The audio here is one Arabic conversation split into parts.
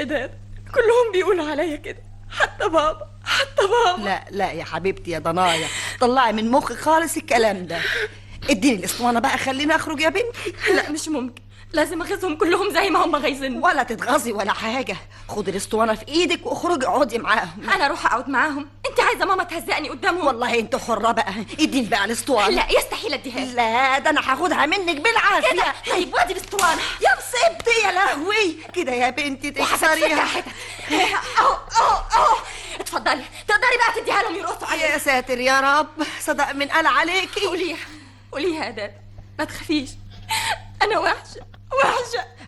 ده كلهم بيقولوا عليا كده، حتى بابا لا لا يا حبيبتي يا ضنايا، طلعي من مخك خالص الكلام ده. اديني الاسطوانه بقى، خليني اخرج يا بنتي. لا مش ممكن، لازم اغيظهم كلهم زي ما هم غايزيني. ولا تتغاظي ولا حاجه، خدي الاسطوانه في ايدك واخرجي اقعدي معاهم. انا اروح اقعد معاهم؟ انت عايزه ماما تهزقني قدامهم؟ والله انت حره بقى، اديني بقى الاسطوانه. لا يستحيل اديها لك. لا ده انا هاخدها منك بالعافيه كده طيب وادي الاسطوانه. يا مصيبتي يا لهوي، كده يا بنتي تكسريها. اهو اتفضلي، تقدري بقى تديها لهم يرقصوا عليها. يا ساتر يا رب، صدق من قال عليكي. قوليها يا داد، ما تخافيش، انا وحشه.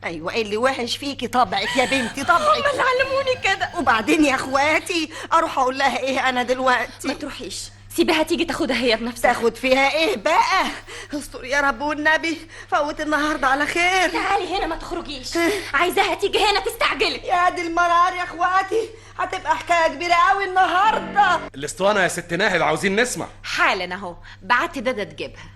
ايوه، اللي وحش فيكي طبعك يا بنتي، هم طبعك. اللي علموني كده. وبعدين يا اخواتي اروح اقول لها ايه انا دلوقتي؟ ما تروحيش، سيبها تيجي تاخدها هي بنفسها. تاخد فيها ايه بقى؟ استر يا رب والنبي، فوت النهارده على خير. تعالي هنا، ما تخرجيش، عايزاها تيجي هنا تستعجلك. يا دي المرار يا اخواتي، هتبقى حكايه كبيره قوي النهارده. الاسطوانه يا ست ناهد، عاوزين نسمع. حالا اهو بعت دادا تجيبها.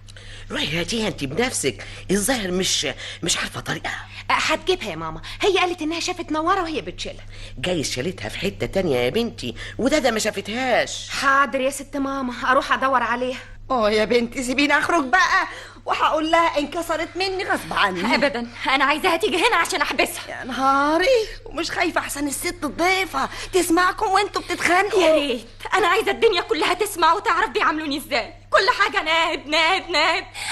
روحي هاتيها انت بنفسك، الظاهر مش عارفه طريقها. هتجيبها يا ماما، هي قالت انها شافت نوره وهي بتشيلها. جايز شالتها في حته تانية يا بنتي، وده ما شافتهاش. حاضر يا ست ماما، اروح ادور عليها. يا بنتي سيبيني اخرج بقى، وهقول لها انكسرت مني غصب عني. ابدا، انا عايزاها تيجي هنا عشان احبسها. يا نهاري، ومش خايفه احسن الست الضيفه تسمعكم وانتوا بتتخانقوا؟ يا ريت، انا عايزه الدنيا كلها تسمع وتعرف بيعاملوني ازاي. كل حاجه ناد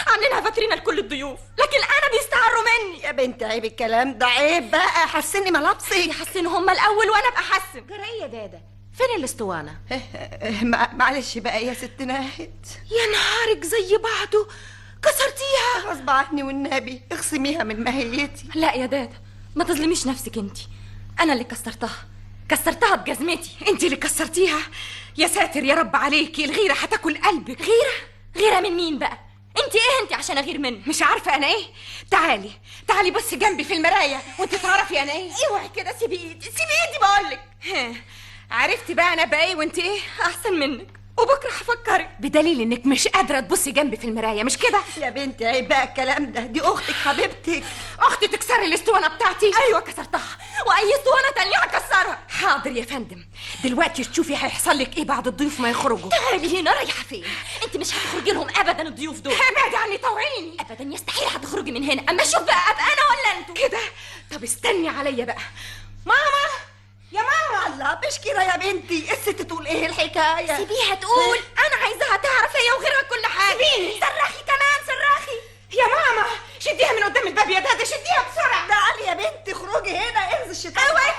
عاملينها فاكرينها لكل الضيوف، لكن انا بيستعروا مني. يا بنت عيب الكلام ده، عيب بقى، حسني ملابسي. يحسنوا هم الاول وانا ابقى احسن. جرى ايه يا دادا؟ فين الاسطوانه؟ معلش بقى يا ست ناهد. يا نهارك زي بعضه، كسرتيها. غصب عني والنبي، اخصميها من ماهيتي. لا يا دادا، ما تظلميش نفسك، انا اللي كسرتها بجزمتي. انت اللي كسرتيها؟ يا ساتر يا رب عليكي، الغيره هتاكل قلبك. غيره من مين بقى؟ انت عشان اغير منك؟ مش عارفه انا ايه. تعالي بصي جنبي في المرايه وانت تعرفي انا ايه. اوعي كده، سيبي ايدي بقولك. عرفتي بقى انا بقى ايه وانت ايه؟ احسن منك، وبكره هفكرك. بدليل انك مش قادره تبصي جنبي في المرايه، مش كده؟ يا بنتي عيب بقى الكلام ده، دي اختك حبيبتك. اختي تكسري الاسطوانه بتاعتي؟ ايوه كسرتها، واي اسطوانه تانية هكسرها. حاضر يا فندم، دلوقتي تشوفي هيحصل لك ايه بعد الضيوف ما يخرجوا. تعالي هنا، رايحه فين؟ انت مش هتخرجي لهم ابدا الضيوف دول. ابعدي عني، طوعيني. ابدا، يستحيل هتخرجي من هنا. اما شوف بقى، ابقى انا ولا انتوا كده؟ طب استني عليا بقى. ماما يا ماما. الله، مش كده يا بنتي، الست تقول ايه الحكايه؟ سيبيها تقول، انا عايزاها تعرف هي وغيرها كل حاجه. سيبيني. صرخي كمان، صرخي. يا ماما شديها من قدام الباب يا دادا، شديها بسرعه. تعالي يا بنتي، اخرجي هنا، انزل الشيطان. اوعي